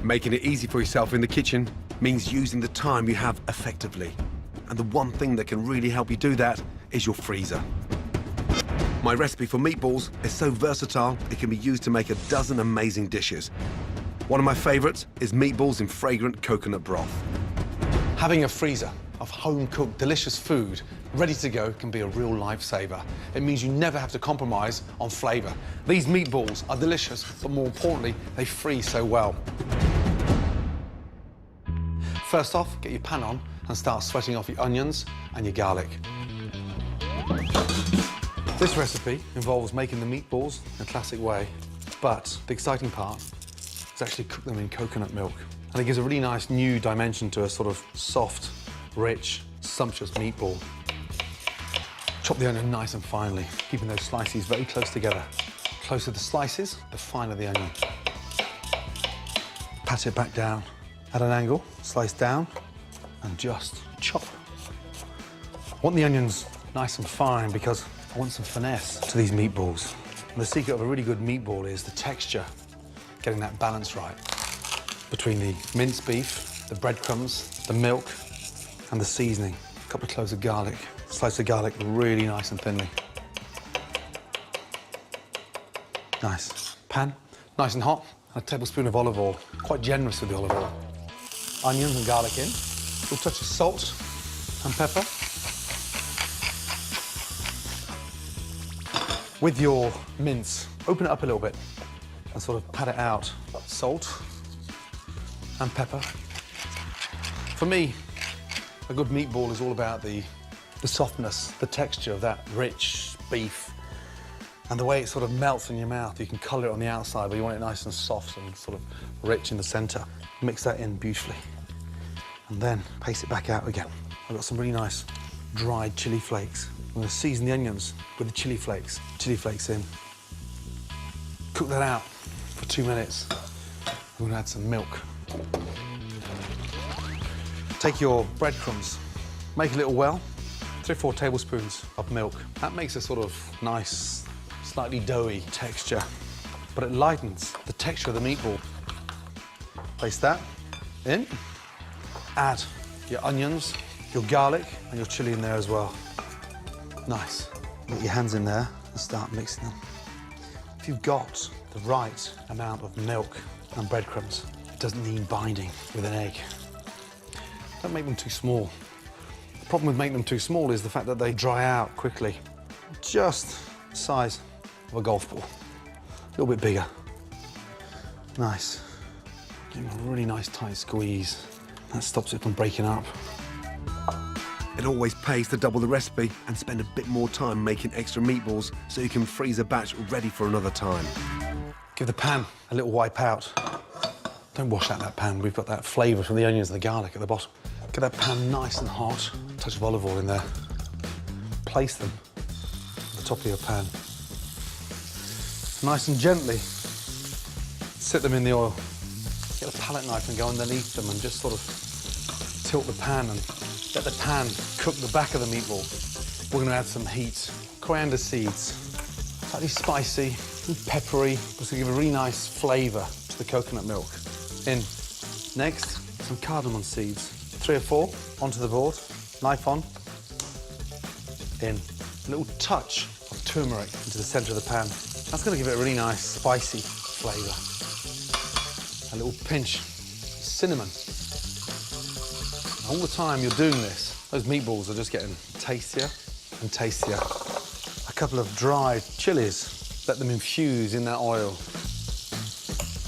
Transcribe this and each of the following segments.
Making it easy for yourself in the kitchen means using the time you have effectively. And the one thing that can really help you do that is your freezer. My recipe for meatballs is so versatile, it can be used to make a dozen amazing dishes. One of my favorites is meatballs in fragrant coconut broth. Having a freezer of home-cooked, delicious food ready to go can be a real lifesaver. It means you never have to compromise on flavor. These meatballs are delicious, but more importantly, they freeze so well. First off, get your pan on and start sweating off your onions and your garlic. This recipe involves making the meatballs in a classic way, but the exciting part is actually cook them in coconut milk. And it gives a really nice new dimension to a sort of soft, rich, sumptuous meatball. Chop the onion nice and finely, keeping those slices very close together. The closer the slices, the finer the onion. Pat it back down at an angle, slice down, and just chop. I want the onions nice and fine because I want some finesse to these meatballs. And the secret of a really good meatball is the texture, getting that balance right between the minced beef, the breadcrumbs, the milk, and the seasoning. A couple of cloves of garlic. Slice the garlic really nice and thinly. Nice. Pan, nice and hot, and a tablespoon of olive oil. Quite generous with the olive oil. Onions and garlic in. A little touch of salt and pepper. With your mince, open it up a little bit and sort of pat it out. Salt and pepper. For me, a good meatball is all about the softness, the texture of that rich beef, and the way it sort of melts in your mouth. You can colour it on the outside, but you want it nice and soft and sort of rich in the centre. Mix that in beautifully, and then paste it back out again. I've got some really nice dried chilli flakes. I'm going to season the onions with the chilli flakes. Chilli flakes in. Cook that out for 2 minutes. I'm going to add some milk. Take your breadcrumbs, make a little well, 3 or 4 tablespoons of milk. That makes a sort of nice, slightly doughy texture, but it lightens the texture of the meatball. Place that in. Add your onions, your garlic, and your chilli in there as well. Nice. Get your hands in there and start mixing them. If you've got the right amount of milk and breadcrumbs, it doesn't need binding with an egg. Don't make them too small. The problem with making them too small is the fact that they dry out quickly. Just the size of a golf ball. A little bit bigger. Nice. Give them a really nice tight squeeze. That stops it from breaking up. It always pays to double the recipe and spend a bit more time making extra meatballs so you can freeze a batch ready for another time. Give the pan a little wipe out. Don't wash out that pan. We've got that flavour from the onions and the garlic at the bottom. Get that pan nice and hot. A touch of olive oil in there. Place them at the top of your pan. Nice and gently sit them in the oil. Get a palette knife and go underneath them and just sort of tilt the pan and let the pan cook the back of the meatball. We're going to add some heat. Coriander seeds, slightly spicy and peppery, just to give a really nice flavour to the coconut milk. In. Next, some cardamom seeds. 3 or 4 onto the board, knife on. In. A little touch of turmeric into the centre of the pan. That's going to give it a really nice spicy flavour. A little pinch of cinnamon. All the time you're doing this, those meatballs are just getting tastier and tastier. A couple of dried chilies, let them infuse in that oil.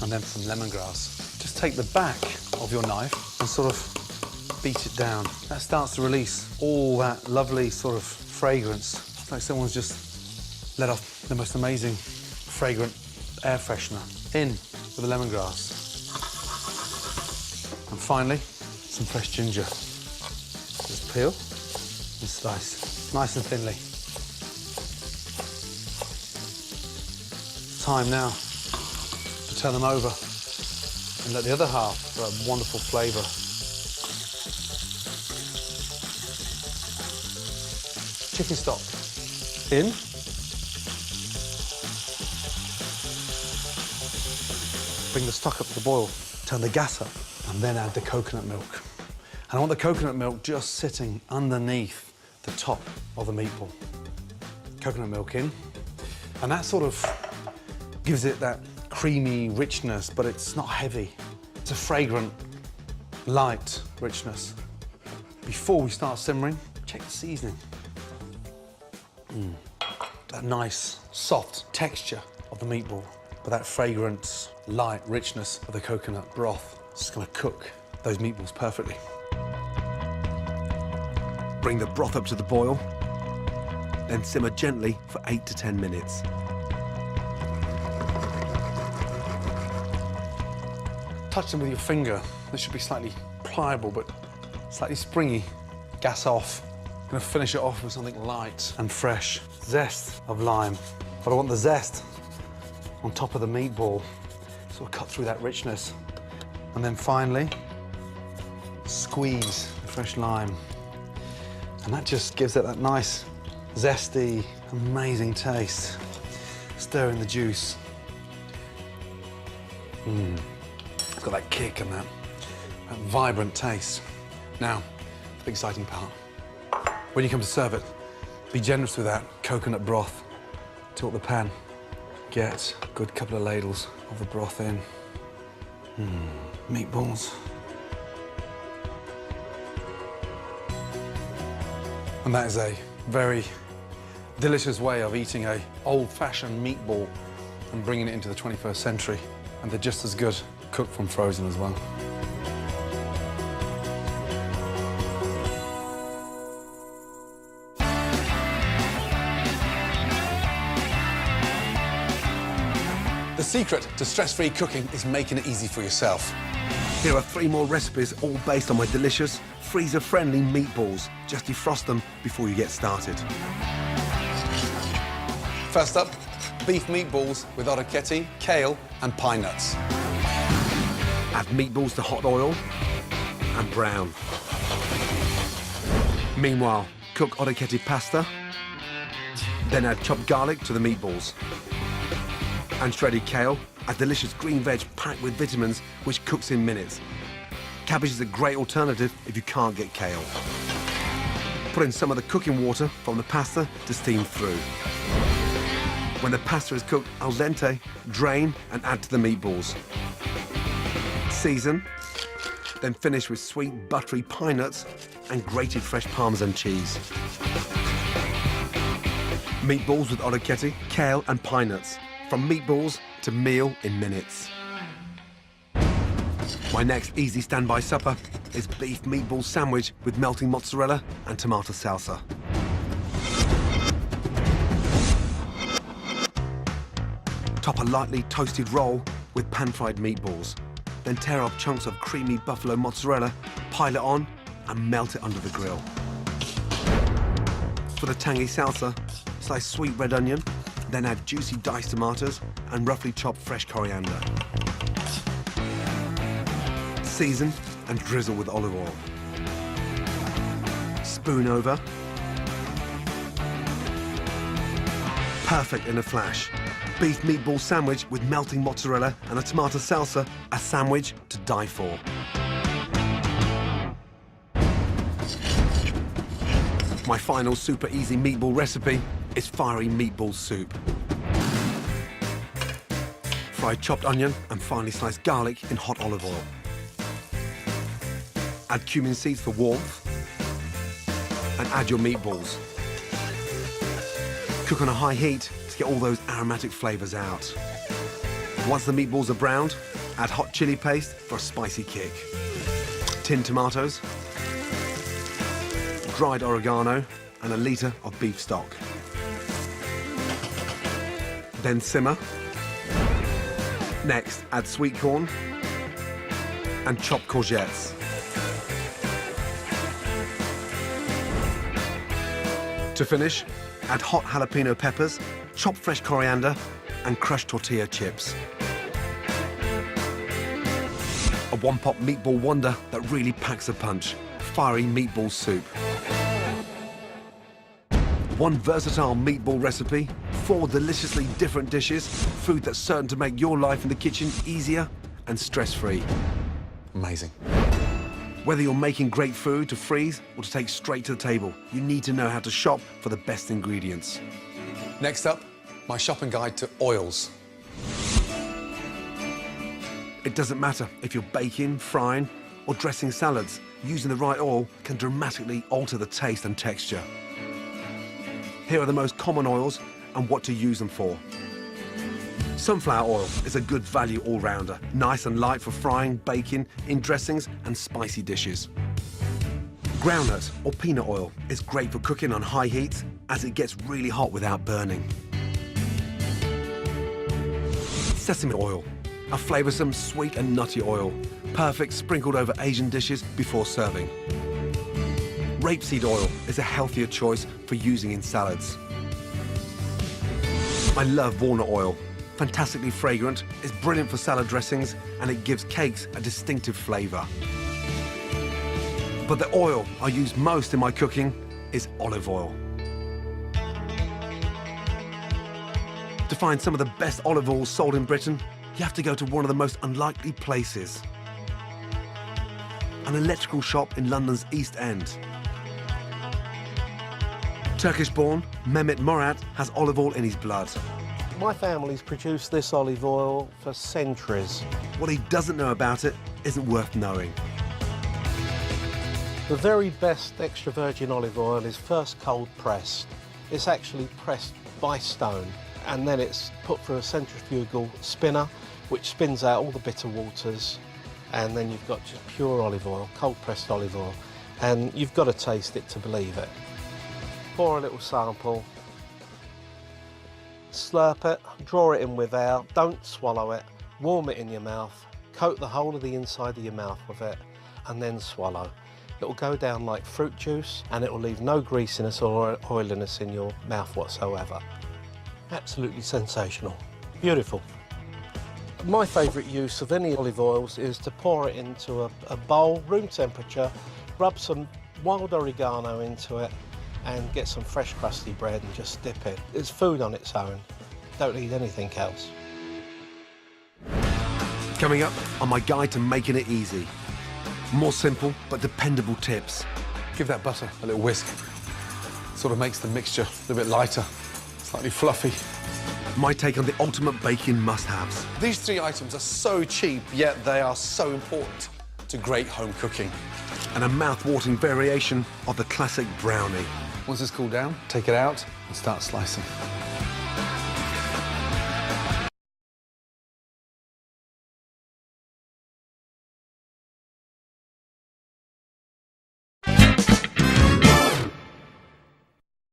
And then some lemongrass. Just take the back of your knife and sort of beat it down. That starts to release all that lovely sort of fragrance. It's like someone's just let off the most amazing fragrant air freshener. In with the lemongrass. And finally, some fresh ginger. Just peel and slice, nice and thinly. Time now to turn them over and let the other half for a wonderful flavour. Chicken stock in. Bring the stock up to the boil. turn the gas up, and then add the coconut milk. And I want the coconut milk just sitting underneath the top of the meatball. Coconut milk in, and that sort of gives it that creamy richness, but it's not heavy. It's a fragrant, light richness. Before we start simmering, check the seasoning. That nice, soft texture of the meatball, but that fragrant, light richness of the coconut broth. It's just gonna cook those meatballs perfectly. Bring the broth up to the boil, then simmer gently for 8 to 10 minutes. Touch them with your finger. This should be slightly pliable, but slightly springy. Gas off. I'm gonna finish it off with something light and fresh. Zest of lime. But I want the zest on top of the meatball, sort of cut through that richness. And then finally, squeeze the fresh lime. And that just gives it that nice, zesty, amazing taste. Stir in the juice. It's got that kick and that vibrant taste. Now, the exciting part. When you come to serve it, be generous with that coconut broth. Tilt the pan. Get a good couple of ladles of the broth in. Meatballs. And that is a very delicious way of eating a old-fashioned meatball and bringing it into the 21st century. And they're just as good cooked from frozen as well. The secret to stress-free cooking is making it easy for yourself. Here are 3 more recipes, all based on my delicious, freezer-friendly meatballs. Just defrost them before you get started. First up, beef meatballs with orecchiette, kale and pine nuts. Add meatballs to hot oil and brown. Meanwhile, cook orecchiette pasta. Then add chopped garlic to the meatballs. And shredded kale, a delicious green veg packed with vitamins which cooks in minutes. Cabbage is a great alternative if you can't get kale. Put in some of the cooking water from the pasta to steam through. When the pasta is cooked al dente, drain and add to the meatballs. Season, then finish with sweet buttery pine nuts and grated fresh Parmesan cheese. Meatballs with orecchiette, kale and pine nuts. From meatballs to meal in minutes. My next easy standby supper is beef meatball sandwich with melting mozzarella and tomato salsa. Top a lightly toasted roll with pan-fried meatballs. Then tear off chunks of creamy buffalo mozzarella, pile it on, and melt it under the grill. For the tangy salsa, slice sweet red onion, then add juicy diced tomatoes and roughly chopped fresh coriander. Season and drizzle with olive oil. Spoon over. Perfect in a flash. Beef meatball sandwich with melting mozzarella and a tomato salsa, a sandwich to die for. My final super easy meatball recipe is fiery meatball soup. Fry chopped onion and finely sliced garlic in hot olive oil. Add cumin seeds for warmth and add your meatballs. Cook on a high heat to get all those aromatic flavors out. Once the meatballs are browned, add hot chili paste for a spicy kick. Tinned tomatoes, dried oregano and a litre of beef stock. Then simmer. Next, add sweet corn and chopped courgettes. To finish, add hot jalapeno peppers, chopped fresh coriander and crushed tortilla chips. A one-pot meatball wonder that really packs a punch. Fiery meatball soup. One versatile meatball recipe, 4 deliciously different dishes, food that's certain to make your life in the kitchen easier and stress-free. Amazing. Whether you're making great food to freeze or to take straight to the table, you need to know how to shop for the best ingredients. Next up, my shopping guide to oils. It doesn't matter if you're baking, frying, or dressing salads, using the right oil can dramatically alter the taste and texture. Here are the most common oils and what to use them for. Sunflower oil is a good value all-rounder, nice and light for frying, baking, in dressings and spicy dishes. Groundnut or peanut oil is great for cooking on high heat as it gets really hot without burning. Sesame oil, a flavoursome, sweet and nutty oil, perfect sprinkled over Asian dishes before serving. Rapeseed oil is a healthier choice for using in salads. I love walnut oil. Fantastically fragrant, it's brilliant for salad dressings, and it gives cakes a distinctive flavour. But the oil I use most in my cooking is olive oil. To find some of the best olive oils sold in Britain, you have to go to one of the most unlikely places. An electrical shop in London's East End. Turkish-born Mehmet Murat has olive oil in his blood. My family's produced this olive oil for centuries. What he doesn't know about it isn't worth knowing. The very best extra virgin olive oil is first cold pressed. It's actually pressed by stone, and then it's put through a centrifugal spinner, which spins out all the bitter waters, and then you've got just pure olive oil, cold pressed olive oil, and you've got to taste it to believe it. Pour a little sample, slurp it, draw it in with air, don't swallow it, warm it in your mouth, coat the whole of the inside of your mouth with it, and then swallow. It'll go down like fruit juice, and it will leave no greasiness or oiliness in your mouth whatsoever. Absolutely sensational. Beautiful. My favourite use of any olive oils is to pour it into a bowl, room temperature, rub some wild oregano into it, and get some fresh crusty bread and just dip it. It's food on its own. Don't need anything else. Coming up on my guide to making it easy. More simple but dependable tips. Give that butter a little whisk. Sort of makes the mixture a little bit lighter, slightly fluffy. My take on the ultimate baking must-haves. These three items are so cheap, yet they are so important to great home cooking. And a mouth-watering variation of the classic brownie. Once it's cooled down, take it out and start slicing.